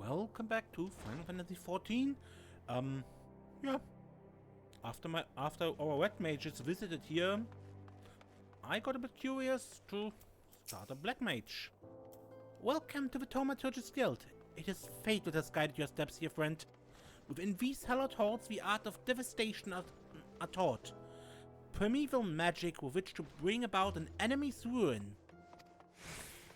Welcome back to Final Fantasy XIV. Yeah. After our red mages visited here, I got a bit curious to start a black mage. Welcome to the Thaumaturge Guild. It is fate that has guided your steps here, friend. Within these hallowed halls, the art of devastation are taught. Primeval magic with which to bring about an enemy's ruin.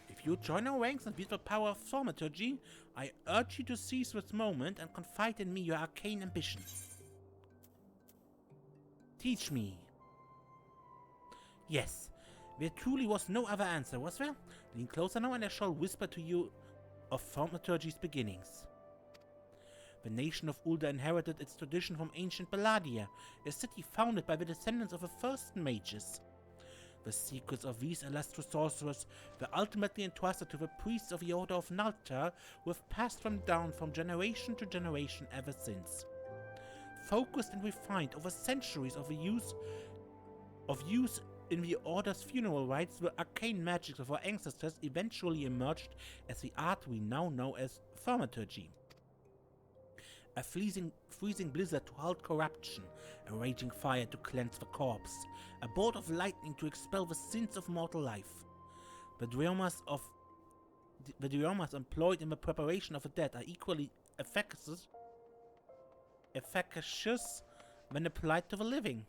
If you join our ranks and wield the power of Thaumaturgy, I urge you to seize this moment and confide in me your arcane ambition. Teach me. Yes, there truly was no other answer, was there? Lean closer now and I shall whisper to you of Thaumaturgy's beginnings. The nation of Ulda inherited its tradition from ancient Belladia, a city founded by the descendants of the first mages. The secrets of these illustrious sorcerers were ultimately entrusted to the priests of the Order of Naltar, who have passed them down from generation to generation ever since. Focused and refined over centuries of use in the Order's funeral rites, the arcane magics of our ancestors eventually emerged as the art we now know as Thaumaturgy. A freezing blizzard to halt corruption, a raging fire to cleanse the corpse, a bolt of lightning to expel the sins of mortal life. The driomas employed in the preparation of the dead are equally efficacious when applied to the living.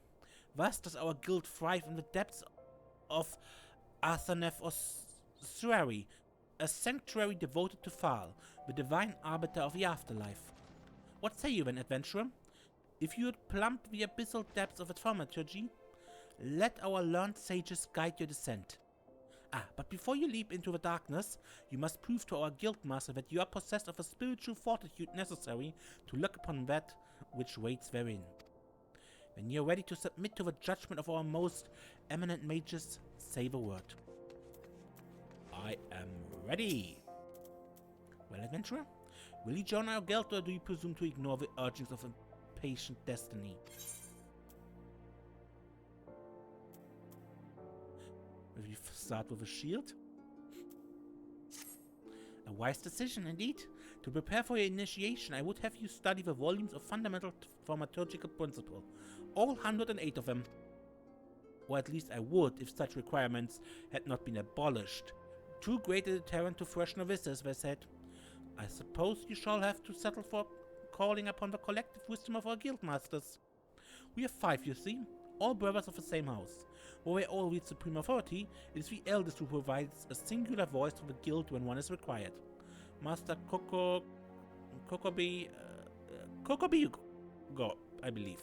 Thus does our guild thrive in the depths of Arthanef or Suari, a sanctuary devoted to Thal, the divine arbiter of the afterlife. What say you then, adventurer? If you would plumb the abyssal depths of the Thaumaturgy, let our learned sages guide your descent. But before you leap into the darkness, you must prove to our guildmaster that you are possessed of the spiritual fortitude necessary to look upon that which waits therein. When you are ready to submit to the judgment of our most eminent mages, say the word. I am ready. Well, adventurer? Will you join our guild, or do you presume to ignore the urgings of impatient destiny? Will you start with a shield? A wise decision, indeed. To prepare for your initiation, I would have you study the volumes of fundamental thaumaturgical principle, all 108 of them. Or at least I would, if such requirements had not been abolished. Too great a deterrent to fresh novices, they said. I suppose you shall have to settle for calling upon the collective wisdom of our guildmasters. We have 5, you see, all brothers of the same house. While we all wield supreme authority, it is the eldest who provides a singular voice to the guild when one is required. Master Kokobigo, I believe.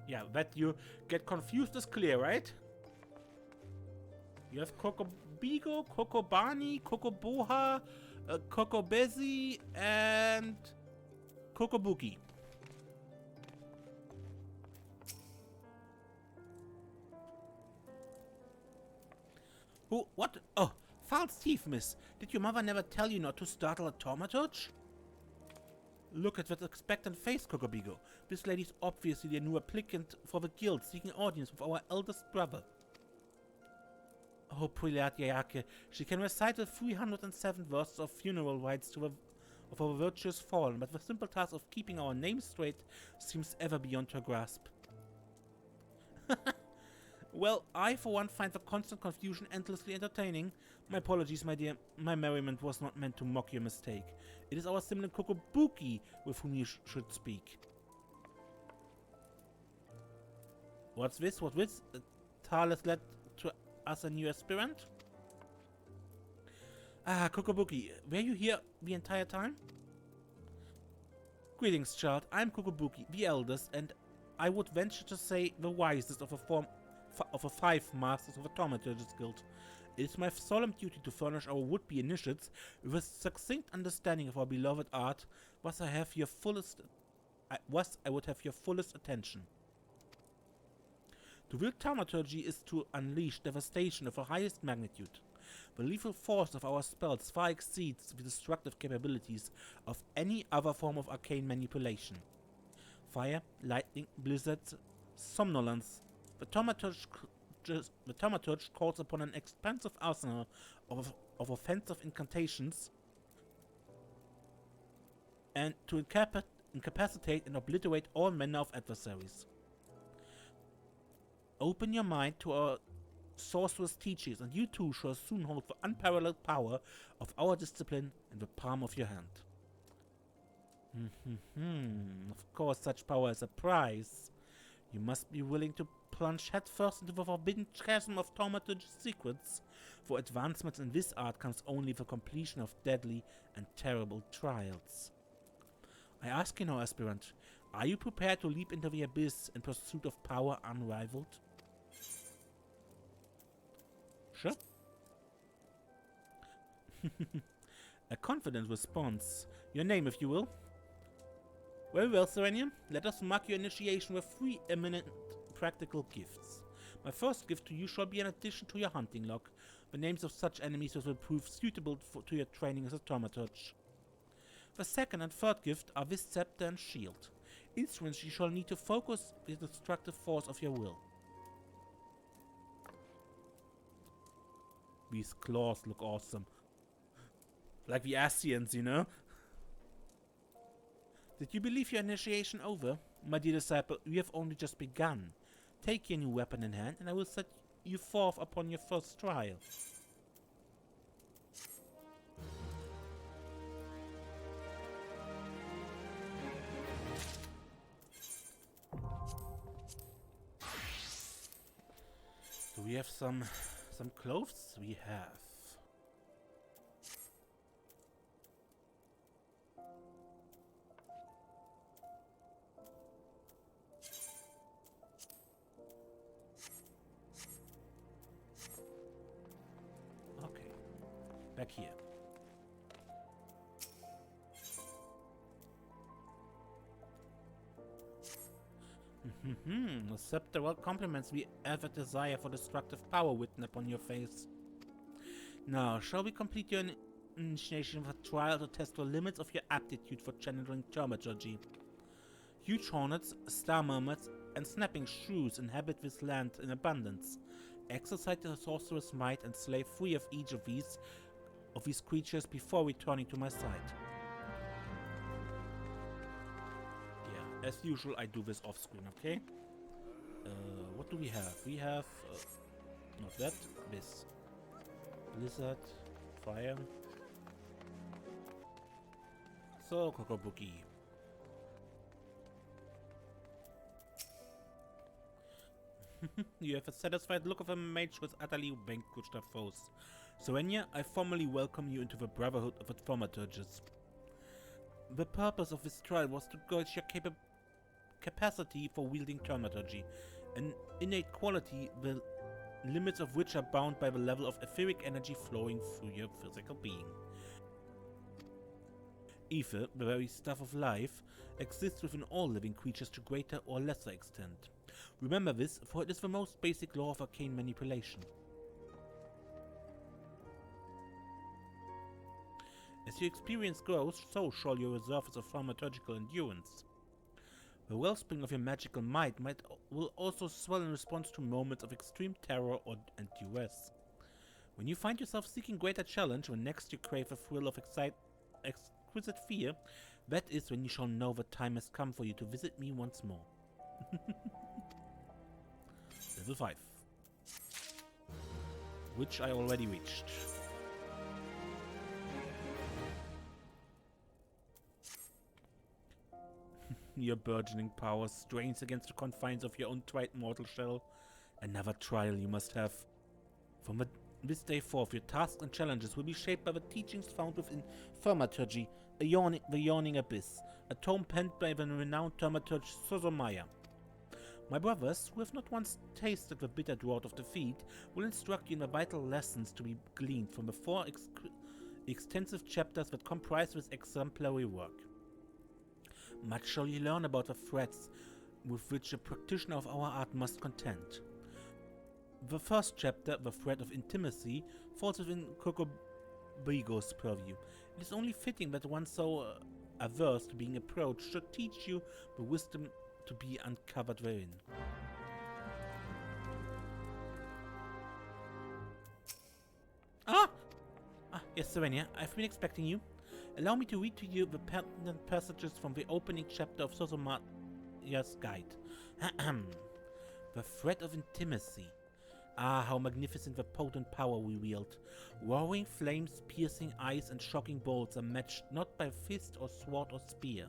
Yeah, that you get confused is clear, right? You have Kokobigo, Kokobani, Kokoboha, Kokobezi, and Kokobuki. Who? What? Oh, false thief, miss. Did your mother never tell you not to startle a Thaumaturge? Look at that expectant face, Kokobigo. This lady's obviously the new applicant for the guild, seeking audience with our eldest brother. Oh, Puilat Yayake, she can recite the 307 verses of funeral rites of our virtuous fallen, but the simple task of keeping our names straight seems ever beyond her grasp. Well, I for one find the constant confusion endlessly entertaining. My apologies, my dear. My merriment was not meant to mock your mistake. It is our sibling Kokobuki with whom you should speak. What's this? What this? Tal has led to us a new aspirant? Kokobuki, were you here the entire time? Greetings, child. I'm Kokobuki, the eldest, and I would venture to say the wisest of the 5 masters of the Thaumaturge Guild. It is my solemn duty to furnish our would-be initiates with a succinct understanding of our beloved art, thus I would have your fullest attention. To wield Thaumaturgy is to unleash devastation of the highest magnitude. The lethal force of our spells far exceeds the destructive capabilities of any other form of arcane manipulation. Fire, lightning, blizzards, somnolence. The Thaumaturge calls upon an expansive arsenal of offensive incantations and to incapacitate and obliterate all manner of adversaries. Open your mind to our sorcerer's teachings, and you too shall soon hold the unparalleled power of our discipline in the palm of your hand. Of course, such power is a prize. You must be willing to plunge headfirst into the forbidden chasm of Thaumaturge's secrets. For advancements in this art comes only the completion of deadly and terrible trials. I ask you now, aspirant, are you prepared to leap into the abyss in pursuit of power unrivaled? Sure. A confident response. Your name, if you will. Very well, Serenium. Let us mark your initiation with 3 eminent practical gifts. My first gift to you shall be an addition to your hunting log. The names of such enemies will prove suitable to your training as a Thaumaturge. The second and third gift are this scepter and shield. Instruments you shall need to focus the destructive force of your will. These claws look awesome. Like the Asians, you know? Did you believe your initiation over? My dear disciple, you have only just begun. Take your new weapon in hand, and I will set you forth upon your first trial. Do we have some clothes? We have. Okay. Back here. The scepter well complements the ever desire for destructive power written upon your face. Now, shall we complete your initiation with a trial to test the limits of your aptitude for channeling Thaumaturgy? Huge hornets, star mermaids, and snapping shrews inhabit this land in abundance. Exercise the sorcerer's might and slay 3 of each of these creatures before returning to my side. As usual, I do this off screen, okay? What do we have? We have... not that. This. Blizzard. Fire. So, Kokobuki. You have a satisfied look of a mage who has utterly vanquished her foes. Serenia, I formally welcome you into the Brotherhood of the Thaumaturges. The purpose of this trial was to gauge your capacity for wielding Thaumaturgy, an innate quality the limits of which are bound by the level of etheric energy flowing through your physical being. Ether, the very stuff of life, exists within all living creatures to greater or lesser extent. Remember this, for it is the most basic law of arcane manipulation. As your experience grows, so shall your reserves of thaumaturgical endurance. The wellspring of your magical might will also swell in response to moments of extreme terror and duress. When you find yourself seeking greater challenge, when next you crave a thrill of exquisite fear, that is when you shall know the time has come for you to visit me once more. Level 5. Which I already reached. Your burgeoning power strains against the confines of your own tried mortal shell. Another trial you must have. From this day forth, your tasks and challenges will be shaped by the teachings found within Thaumaturgy, the yawning abyss, a tome penned by the renowned Thaumaturge Sozomaya. My brothers, who have not once tasted the bitter draught of defeat, will instruct you in the vital lessons to be gleaned from the 4 extensive chapters that comprise this exemplary work. Much shall you learn about the threats with which a practitioner of our art must contend. The first chapter, the threat of intimacy, falls within Kokobigo's purview. It is only fitting that one so averse to being approached should teach you the wisdom to be uncovered therein. Yes, Serenia, I've been expecting you. Allow me to read to you the pertinent passages from the opening chapter of Thaumaturge Guild. The threat of intimacy. Ah, how magnificent the potent power we wield. Roaring flames, piercing eyes, and shocking bolts are matched not by fist or sword or spear,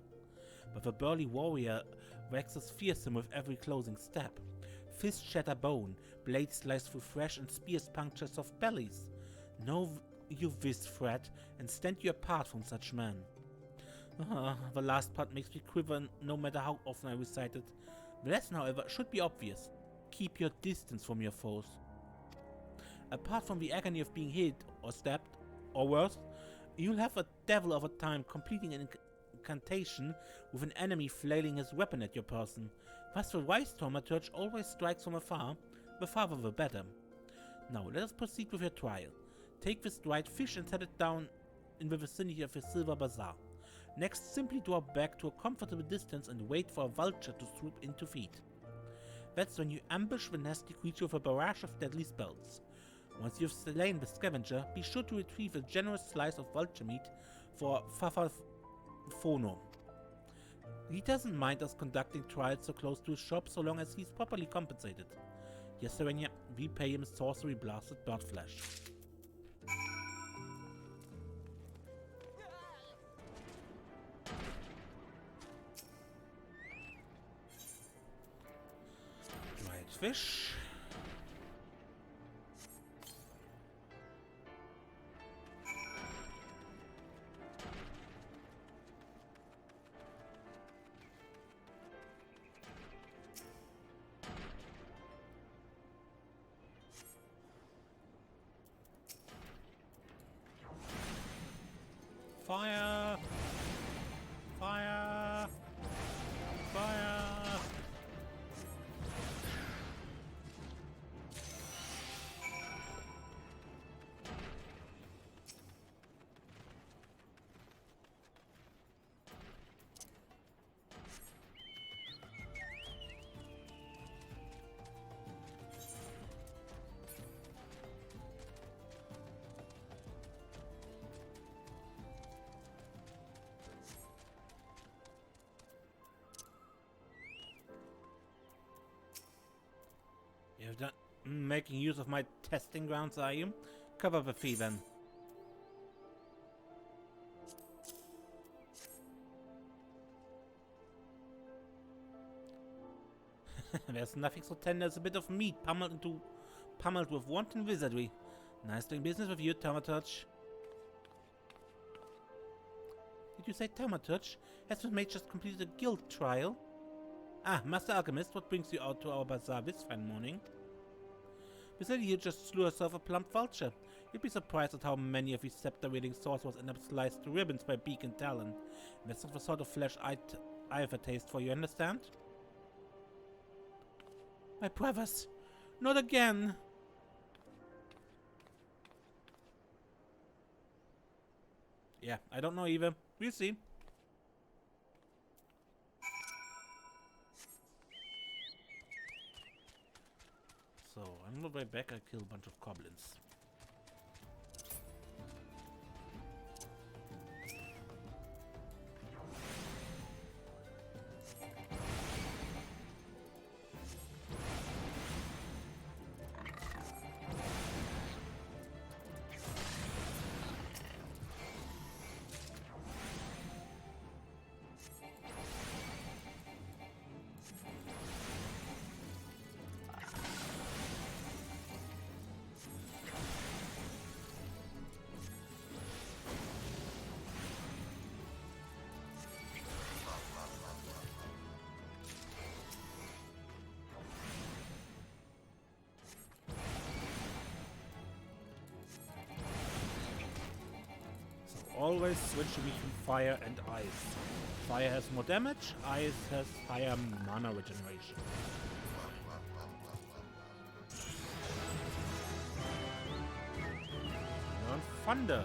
but the burly warrior waxes fearsome with every closing step. Fists shatter bone, blades slice through flesh, and spears puncture soft bellies. Know you this threat, and stand you apart from such men. The last part makes me quiver no matter how often I recite it. The lesson, however, should be obvious. Keep your distance from your foes. Apart from the agony of being hit or stabbed, or worse, you'll have a devil of a time completing an incantation with an enemy flailing his weapon at your person. Thus the wise Thaumaturge always strikes from afar, the farther the better. Now let us proceed with your trial. Take this dried fish and set it down in the vicinity of your silver bazaar. Next, simply draw back to a comfortable distance and wait for a vulture to swoop in to feed. That's when you ambush the nasty creature with a barrage of deadly spells. Once you've slain the scavenger, be sure to retrieve a generous slice of vulture meat for Fafafono. He doesn't mind us conducting trials so close to his shop so long as he's properly compensated. Yes, Serenia, we pay him sorcery blasted bird flesh. Dried fish. Fire! Fire! Fire! You've done making use of my testing grounds, are you? Cover the fee then. There's nothing so tender as a bit of meat pummeled with wanton wizardry. Nice doing business with you, Thaumaturge. Did you say Thaumaturge? Has this mage just completed a guild trial? Ah, Master Alchemist, what brings you out to our bazaar this fine morning? We said you just slew yourself a plump vulture. You'd be surprised at how many of these scepter-wielding sorcerers end up sliced to ribbons by beak and talon. That's not the sort of flesh I have a taste for, you understand? My brothers! Not again! Yeah, I don't know either. We'll see. So, on the way back I kill a bunch of goblins. Always switch between fire and ice. Fire has more damage, ice has higher mana regeneration. Learn thunder.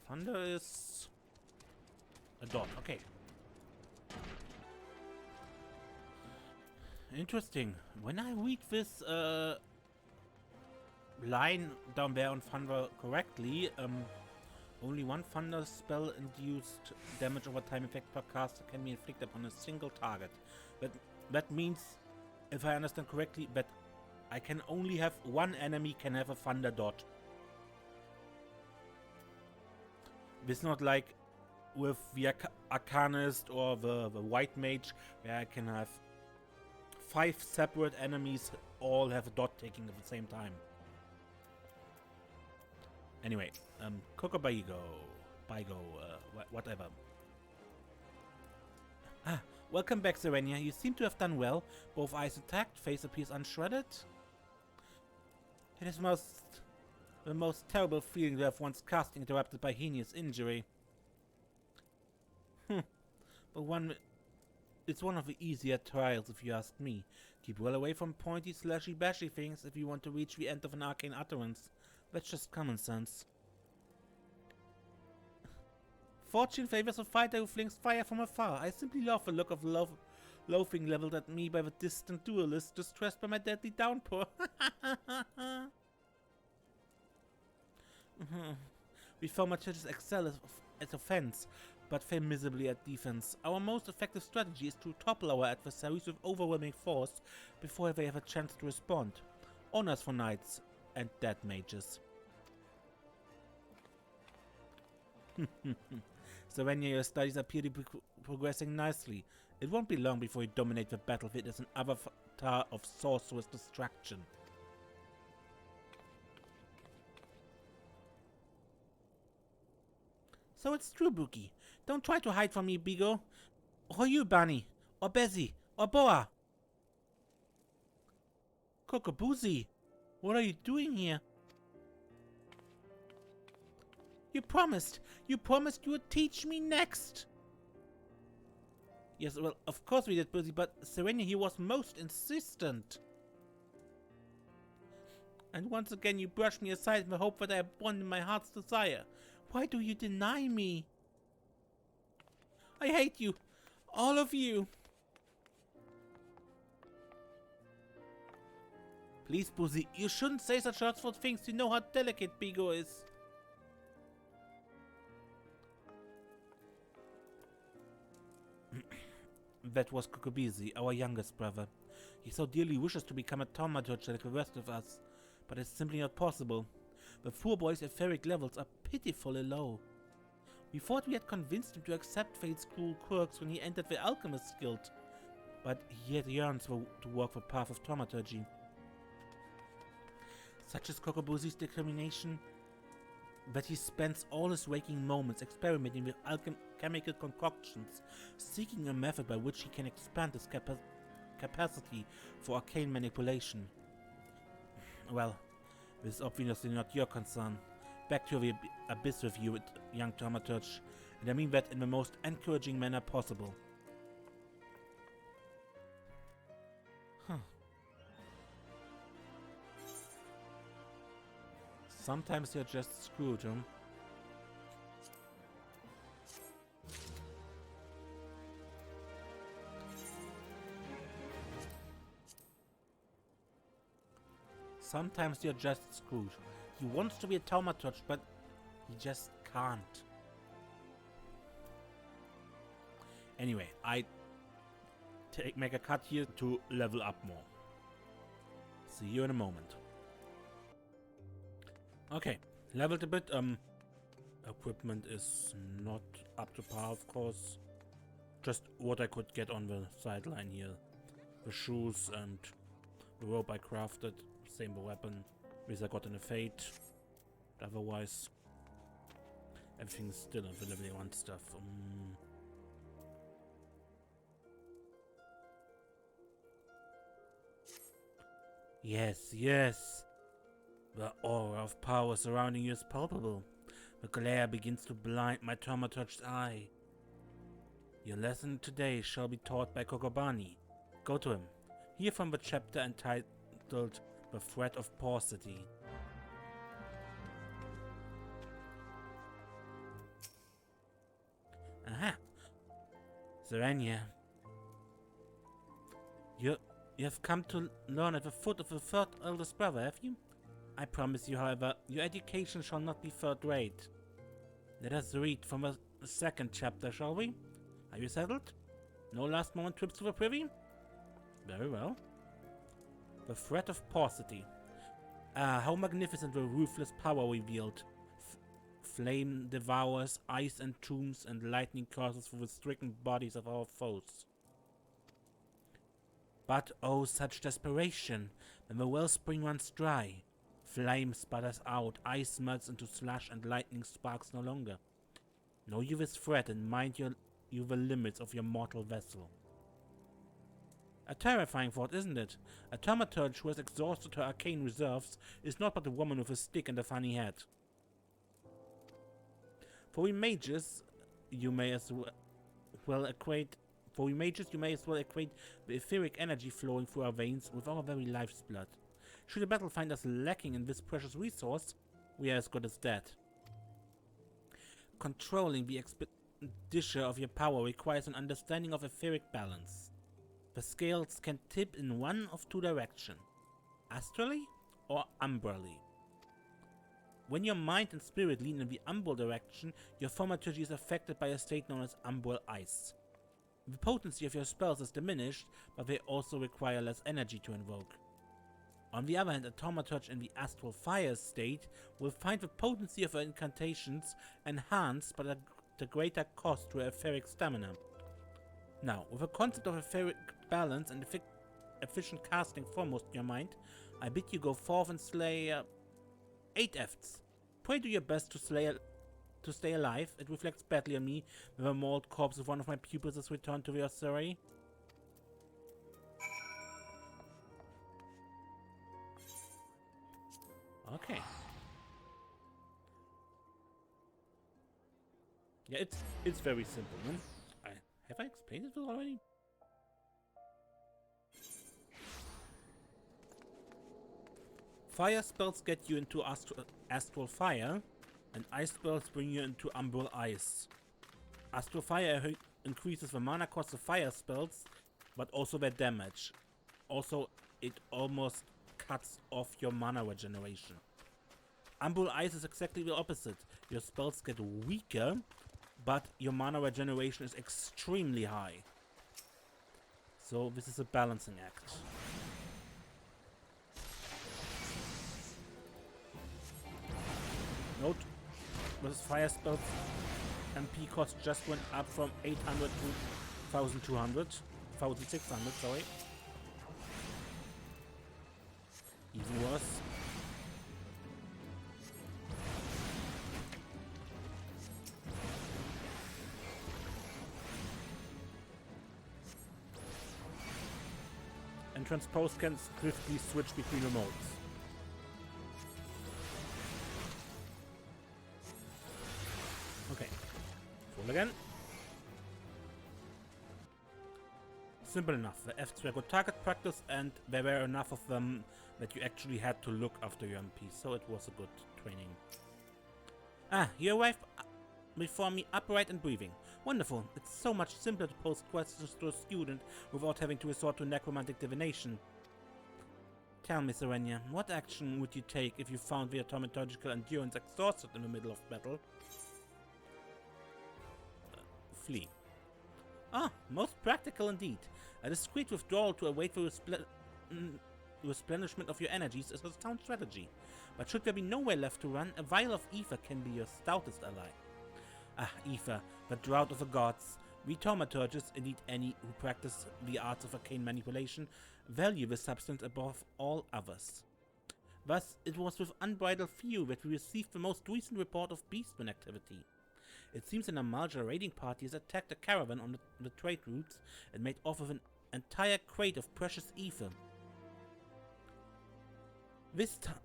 Thunder is A dot, okay. Interesting. When I read this line down there on Thunder correctly, only one Thunder spell induced damage over time effect per caster can be inflicted upon a single target. That means, if I understand correctly, that I can only have one enemy can have a Thunder dot. It's not like with the Arcanist or the White Mage, where I can have 5 separate enemies all have a dot taking at the same time. Anyway, Kokobaigo, whatever. Ah, welcome back, Serenia. You seem to have done well. Both eyes intact, face appears unshredded. It is the most terrible feeling to have one's casting interrupted by heinous injury. But it's one of the easier trials if you ask me. Keep well away from pointy, slashy, bashy things if you want to reach the end of an arcane utterance. That's just common sense. Fortune favors a fighter who flings fire from afar. I simply love the look of loathing leveled at me by the distant duelist, distressed by my deadly downpour. We Thaumaturges excel at offense, but fail miserably at defense. Our most effective strategy is to topple our adversaries with overwhelming force before they have a chance to respond. Honors for knights and dead mages. Serenia, your studies appear to be progressing nicely. It won't be long before you dominate the battlefield as an avatar of sorcerous distraction. So it's true, Buki. Don't try to hide from me, Bigo. Or you, Bunny. Or Bezzy. Or Boa. Kokobuzi, what are you doing here? You promised you would teach me next. Yes, well, of course we did, Buzi, but Serenia, he was most insistent. And once again you brushed me aside in the hope that I abandoned my heart's desire. Why do you deny me? I hate you. All of you. Please, Buzi, you shouldn't say such hurtful things. You know how delicate Bigo is. That was Kokobizi, our youngest brother. He so dearly wishes to become a Thaumaturge like the rest of us, but it's simply not possible. The poor boy's etheric levels are pitifully low. We thought we had convinced him to accept fate's cruel quirks when he entered the Alchemist Guild, but he yet yearns to walk the path of Thaumaturgy. Such is Kokobuzi's determination that he spends all his waking moments experimenting with alchemical concoctions, seeking a method by which he can expand his capacity for arcane manipulation. Well, this is obviously not your concern. Back to the abyss with you, young Thaumaturge, and I mean that in the most encouraging manner possible. Sometimes you're just screwed, huh? Sometimes you're just screwed. He wants to be a Thaumaturge, but he just can't. Anyway, I make a cut here to level up more. See you in a moment. Okay, leveled a bit. Equipment is not up to par, of course. Just what I could get on the sideline here. The shoes and the rope I crafted. Same the weapon. This I got in a fate. Otherwise, everything's still on the level 1 stuff. Yes, yes. The aura of power surrounding you is palpable. The glare begins to blind my Thaumaturge's eye. Your lesson today shall be taught by Kokobani. Go to him. Hear from the chapter entitled The Threat of Paucity. Aha! Serenia. You have come to learn at the foot of the third eldest brother, have you? I promise you, however, your education shall not be third rate. Let us read from the second chapter, shall we? Are you settled? No last moment trips to the privy? Very well. The threat of paucity. Ah, how magnificent the ruthless power revealed. Flame devours, ice entombs, and lightning courses through the stricken bodies of our foes. But oh, such desperation, when the wellspring runs dry. Flame sputters out, ice melts into slush, and lightning sparks no longer. Know you this threat, and mind you the limits of your mortal vessel. A terrifying thought, isn't it? A thaumaturge who has exhausted her arcane reserves is not but a woman with a stick and a funny head. For we mages, you may as well equate the etheric energy flowing through our veins with our very life's blood. Should the battle find us lacking in this precious resource, we are as good as dead. Controlling the expenditure of your power requires an understanding of etheric balance. The scales can tip in one of two directions, astrally or umbrally. When your mind and spirit lean in the umbral direction, your thaumaturgy is affected by a state known as umbral ice. The potency of your spells is diminished, but they also require less energy to invoke. On the other hand, a thaumaturge in the astral fire state will find the potency of her incantations enhanced but at a greater cost to her etheric stamina. Now, with the concept of etheric balance and efficient casting foremost in your mind, I bid you go forth and slay 8 efts. Pray do your best to stay alive. It reflects badly on me when the mauled corpse of one of my pupils is returned to the ossuary. Okay. Yeah, it's very simple, man. Have I explained it already? Fire spells get you into astral fire, and ice spells bring you into umbral ice. Astral fire increases the mana cost of fire spells, but also their damage. Also, it almost cuts off your mana regeneration. Umbral ice is exactly the opposite. Your spells get weaker, but your mana regeneration is extremely high. So this is a balancing act. Note, with fire spells, MP cost just went up from 800 to 1,600, sorry. Even worse. And transpose can swiftly switch between remotes. Okay, roll again. Simple enough. The Fs were good target practice, and there were enough of them that you actually had to look after your MP, so it was a good training. Ah, you arrived before me upright and breathing. Wonderful. It's so much simpler to pose questions to a student without having to resort to necromantic divination. Tell me, Serenia, what action would you take if you found your thaumaturgical endurance exhausted in the middle of battle? Flee. Ah, most practical indeed. A discreet withdrawal to await the replenishment of your energies is a sound strategy. But should there be nowhere left to run, a vial of ether can be your stoutest ally. Ah, ether, the drought of the gods. We thaumaturges, indeed any who practice the arts of arcane manipulation, value this substance above all others. Thus, it was with unbridled fear that we received the most recent report of beastman activity. It seems an Amalja raiding party has attacked a caravan on the trade routes and made off with an entire crate of precious ether.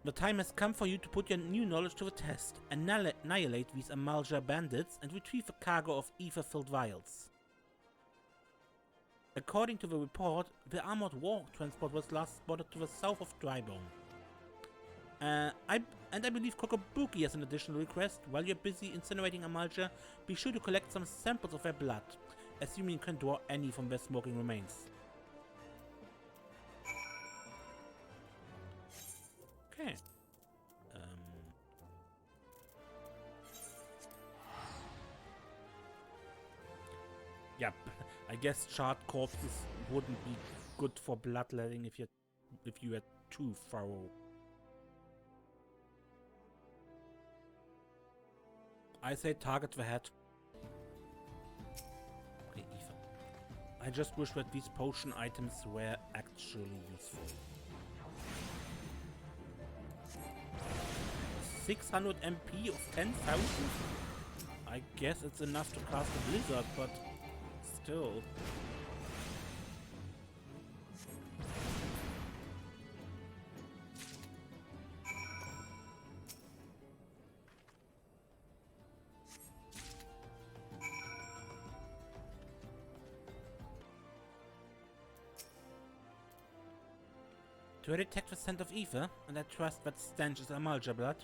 The time has come for you to put your new knowledge to the test, annihilate these Amalja bandits, and retrieve a cargo of ether-filled vials. According to the report, the armored war transport was last spotted to the south of Drybone. I believe Kokobuki has an additional request. While you're busy incinerating Amalja, be sure to collect some samples of their blood. assuming you can draw any from where smoking remains. Okay. Yep. I guess charred corpses wouldn't be good for bloodletting if you had too thorough. I say target the head. Okay, Ethan. I just wish that these potion items were actually useful. 600 MP of 10,000? I guess it's enough to cast a blizzard, but still. Do I detect the scent of ether? And I trust that stench is Thaumaturge blood.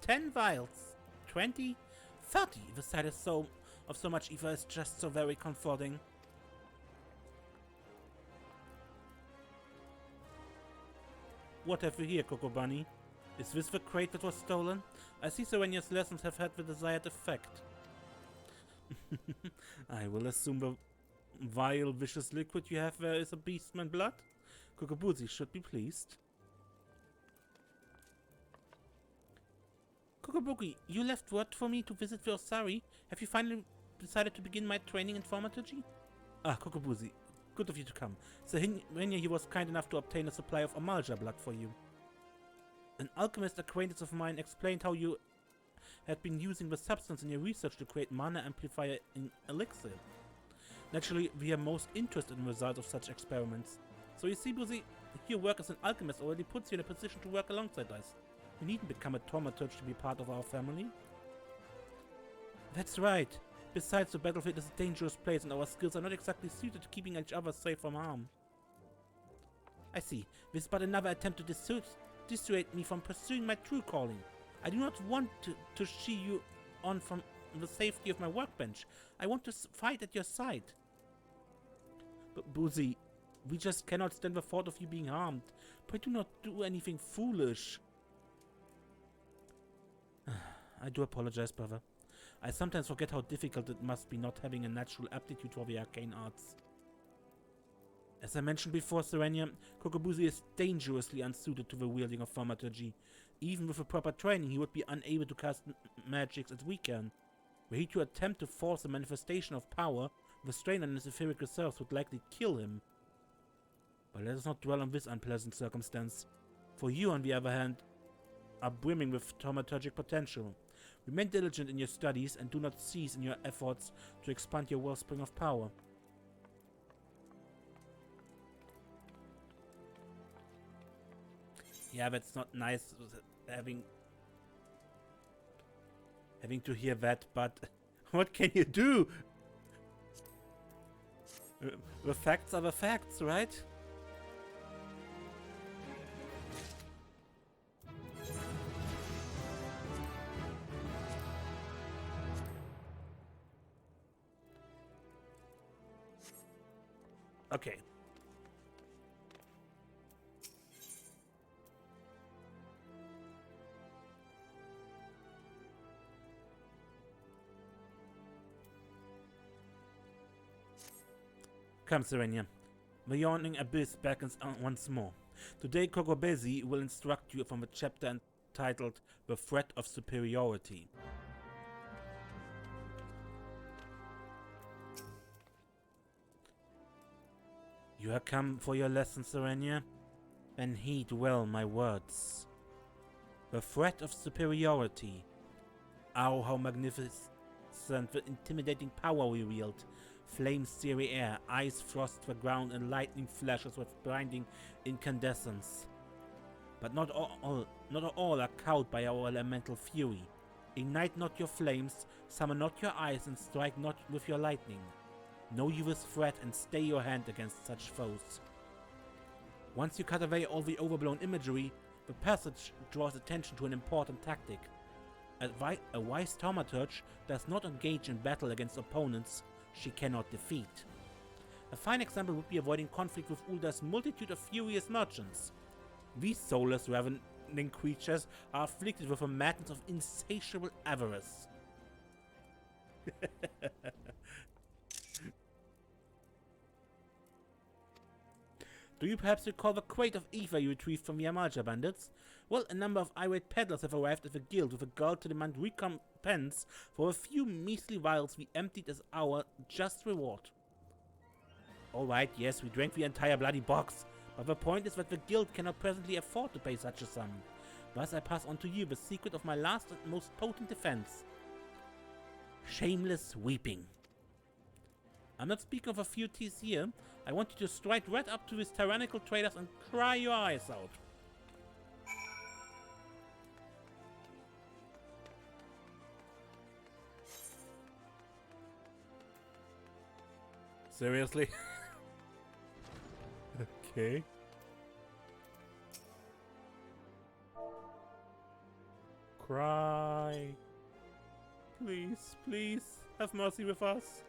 Ten vials. 20? 30. The sight of so much ether is just so very comforting. What have we here, Coco Bunny? Is this the crate that was stolen? I see Serenia's lessons have had the desired effect. I will assume the vile, vicious liquid you have there is a beastman blood. Kokobuzi should be pleased. Kokobuki, you left word for me to visit Versari. Have you finally decided to begin my training in Thaumaturgy? Ah, Kokobuzi, good of you to come. Serenia, he was kind enough to obtain a supply of Thaumaturge blood for you. An alchemist acquaintance of mine explained how you had been using the substance in your research to create mana amplifier in elixir. Naturally, we are most interested in the results of such experiments. So you see, Buzi, your work as an alchemist already puts you in a position to work alongside us. You needn't become a Thaumaturge to be part of our family. That's right. Besides, the battlefield is a dangerous place and our skills are not exactly suited to keeping each other safe from harm. I see. This is but another attempt to dissuade me from pursuing my true calling. I do not want to shee you on from the safety of my workbench. I want to fight at your side. But Buzi, we just cannot stand the thought of you being harmed. But do not do anything foolish. I do apologize, brother. I sometimes forget how difficult it must be not having a natural aptitude for the arcane arts. As I mentioned before, Serenia, Kokobuzi is dangerously unsuited to the wielding of Thaumaturgy. Even with a proper training, he would be unable to cast magics as we can. Were he to attempt to force a manifestation of power, the strain on his etheric reserves would likely kill him. But let us not dwell on this unpleasant circumstance. For you, on the other hand, are brimming with thaumaturgic potential. Remain diligent in your studies and do not cease in your efforts to expand your wellspring of power. Yeah, that's not nice having to hear that, but what can you do? The facts are the facts, right? Okay. Come, Serenia. The yawning abyss beckons once more. Today, Kogobezi will instruct you from a chapter entitled The Threat of Superiority. You have come for your lesson, Serenia? Then heed well my words. The threat of superiority. Oh, how magnificent the intimidating power we wield. Flames sear the air, ice frost the ground, and lightning flashes with blinding incandescence. But not all are cowed by our elemental fury. Ignite not your flames, summon not your ice, and strike not with your lightning. Know you this threat and stay your hand against such foes. Once you cut away all the overblown imagery, the passage draws attention to an important tactic. A wise thaumaturge does not engage in battle against opponents she cannot defeat. A fine example would be avoiding conflict with Ulda's multitude of furious merchants. These soulless, ravening creatures are afflicted with a madness of insatiable avarice. Do you perhaps recall the crate of ether you retrieved from the Amalja bandits? Well, a number of irate peddlers have arrived at the guild with a goal to demand recompense for a few measly vials we emptied as our just reward. Alright, yes, we drank the entire bloody box, but the point is that the guild cannot presently afford to pay such a sum. Thus I pass on to you the secret of my last and most potent defense. Shameless weeping. I'm not speaking of a few tears here. I want you to stride right up to these tyrannical traders and cry your eyes out. Seriously? Okay. Cry. Please, please, have mercy with us.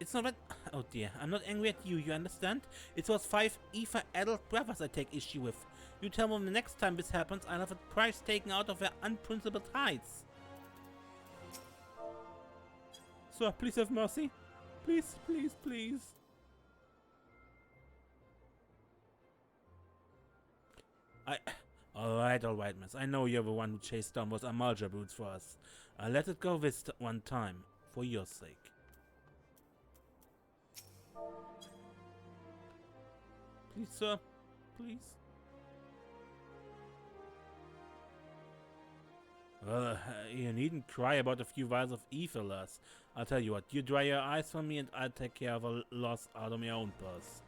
It's not that... Oh dear, I'm not angry at you, you understand? It's those 5 ether adult brothers I take issue with. You tell them the next time this happens, I'll have a price taken out of their unprincipled hides. Sir, please have mercy. Please, please, please. Alright, miss. I know you're the one who chased down those Amalja brutes for us. I'll let it go this one time, for your sake. Please, sir. Please. Well, you needn't cry about a few vials of ether loss. I'll tell you what, you dry your eyes for me and I'll take care of a loss out of my own purse.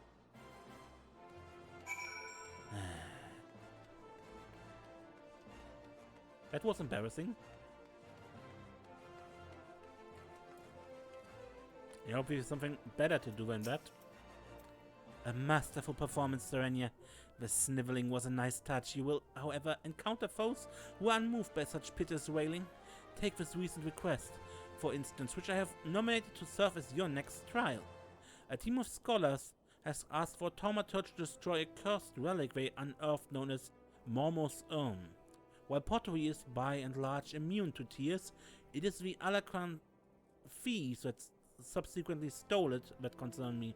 That was embarrassing. I hope there's something better to do than that. A masterful performance, Serenia. The sniveling was a nice touch. You will, however, encounter foes who are unmoved by such piteous railing. Take this recent request, for instance, which I have nominated to serve as your next trial. A team of scholars has asked for Thaumaturge to destroy a cursed relic they unearthed known as Mormo's Urn. While pottery is by and large immune to tears, it is the Alakran thieves that subsequently stole it that concern me.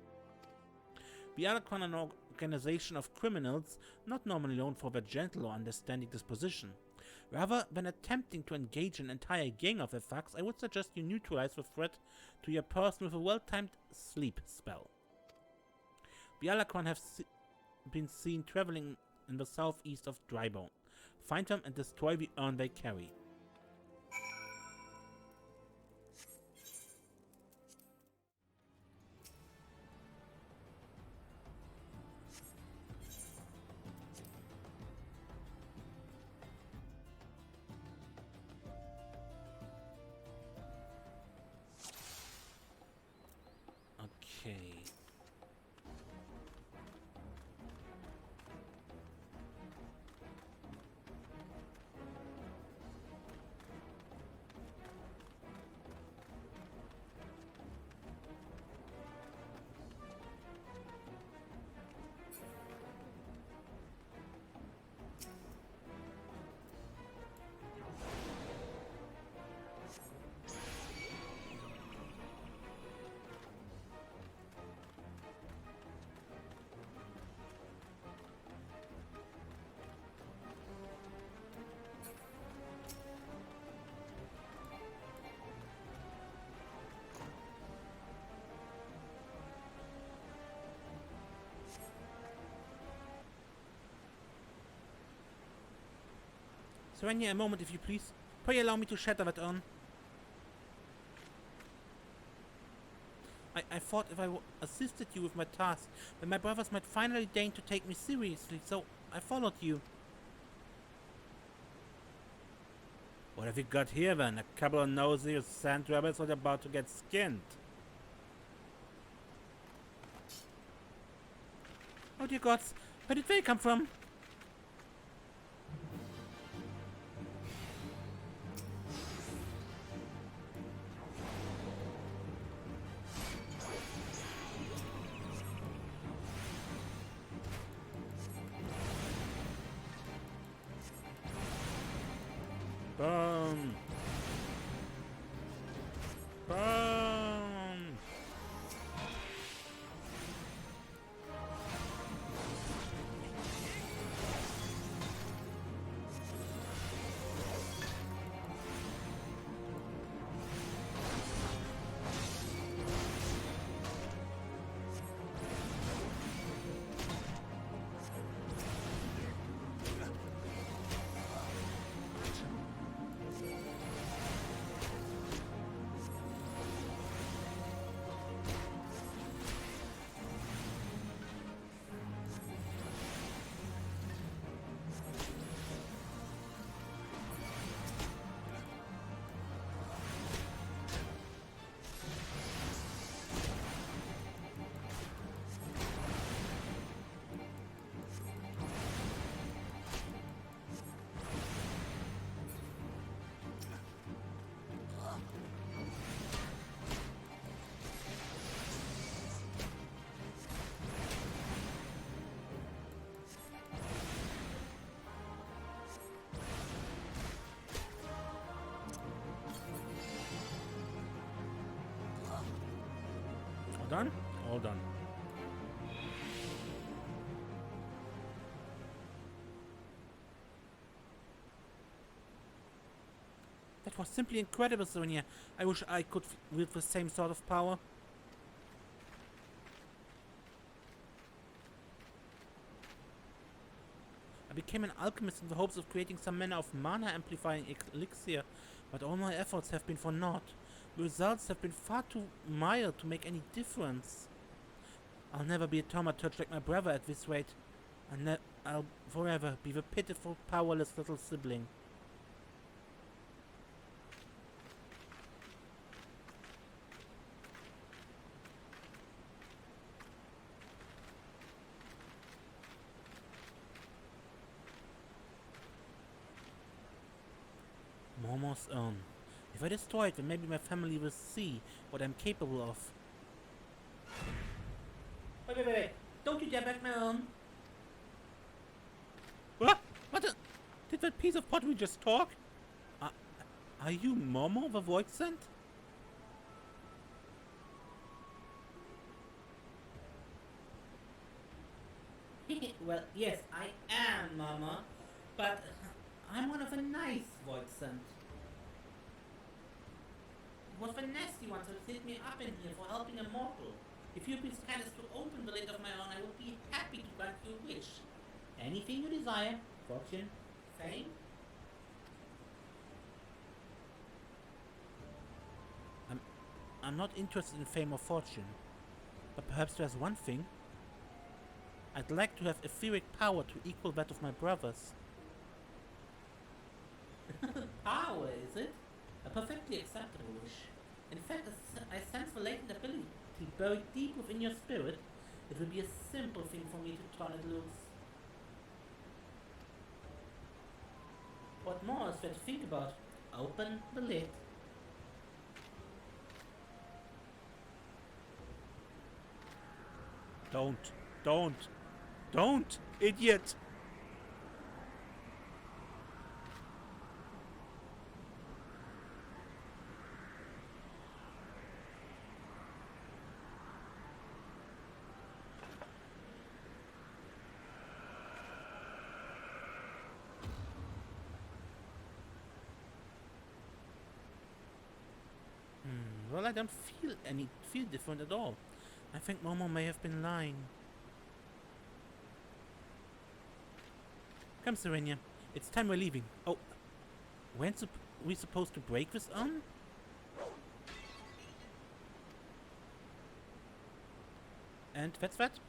The Alakran are an organization of criminals not normally known for their gentle or understanding disposition. Rather than attempting to engage an entire gang of their thugs, I would suggest you neutralize the threat to your person with a well-timed sleep spell. The Alakran have been seen traveling in the southeast of Drybone. Find them and destroy the urn they carry. Okay. Serenia, a moment if you please. Pray allow me to shatter that urn. I thought if I assisted you with my task, then my brothers might finally deign to take me seriously, so I followed you. What have we got here then? A couple of nosy sand rebels that are about to get skinned. Oh dear gods, where did they come from? Boom! Boom! All done? All done. That was simply incredible, Sonia. I wish I could wield the same sort of power. I became an alchemist in the hopes of creating some manner of mana-amplifying elixir, but all my efforts have been for naught. The results have been far too mild to make any difference. I'll never be a thaumaturge like my brother at this rate. I'll forever be the pitiful, powerless little sibling. Momo's own. If I destroy it, then maybe my family will see what I'm capable of. Wait. Don't you dare back my own. What? Did that piece of pottery just talk? Are you Momo, the void sent? Well, yes, I am Momo, but I'm one of a nice void sent. It was the nasty ones who set me up in here for helping a mortal. If you'd be so kind as to open the lid of my own, I would be happy to grant you a wish. Anything you desire. Fortune. Fame. I'm not interested in fame or fortune. But perhaps there's one thing. I'd like to have etheric power to equal that of my brothers. Power, is it? A perfectly acceptable wish. In fact, I sense the latent ability buried deep within your spirit. It will be a simple thing for me to turn it loose. What more is there to think about? Open the lid. Don't, idiot! Well, I don't feel different at all. I think Momo may have been lying. Come, Serenia. It's time we're leaving. Oh, when's we supposed to break this on? And that's that?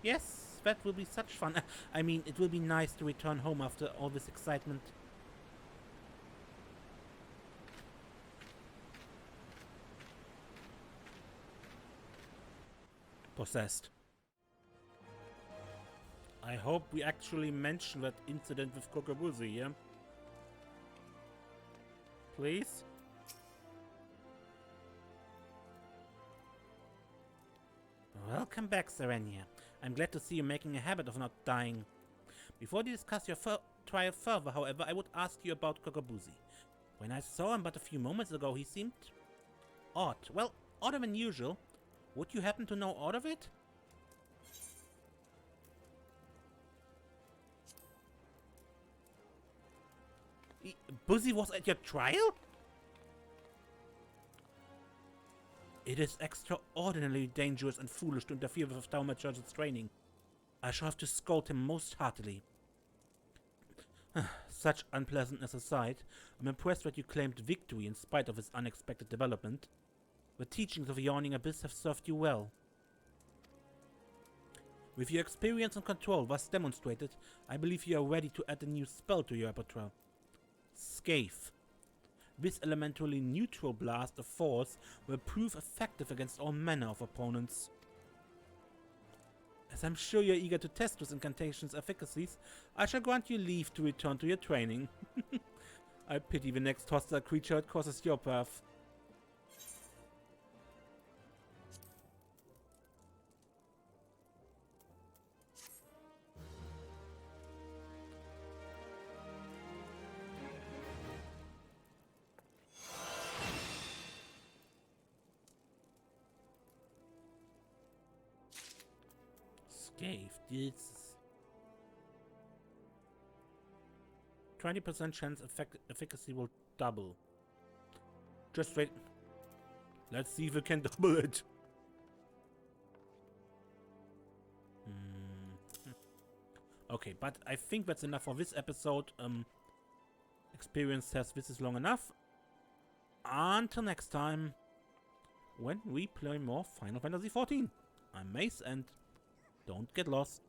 Yes, that will be such fun. I mean, it will be nice to return home after all this excitement. possessed. I hope we actually mention that incident with Kokobuzi here. Please? Welcome back, Serenia. I'm glad to see you making a habit of not dying. Before we discuss your trial further, however, I would ask you about Kokobuzi. When I saw him but a few moments ago, he seemed odd. Well, odder than usual. Would you happen to know all of it? Buzi was at your trial? It is extraordinarily dangerous and foolish to interfere with Thaumaturge's training. I shall have to scold him most heartily. Such unpleasantness aside, I'm impressed that you claimed victory in spite of his unexpected development. The teachings of the Yawning Abyss have served you well. With your experience and control thus demonstrated, I believe you are ready to add a new spell to your repertoire. Scathe. This elementally neutral blast of force will prove effective against all manner of opponents. As I'm sure you're eager to test this incantation's efficacies, I shall grant you leave to return to your training. I pity the next hostile creature that crosses your path. Scathe, this 20% chance efficacy will double. Just wait. Let's see if we can double it. Okay, but I think that's enough for this episode. Experience says this is long enough. Until next time, when we play more Final Fantasy XIV. I'm Mace and don't get lost.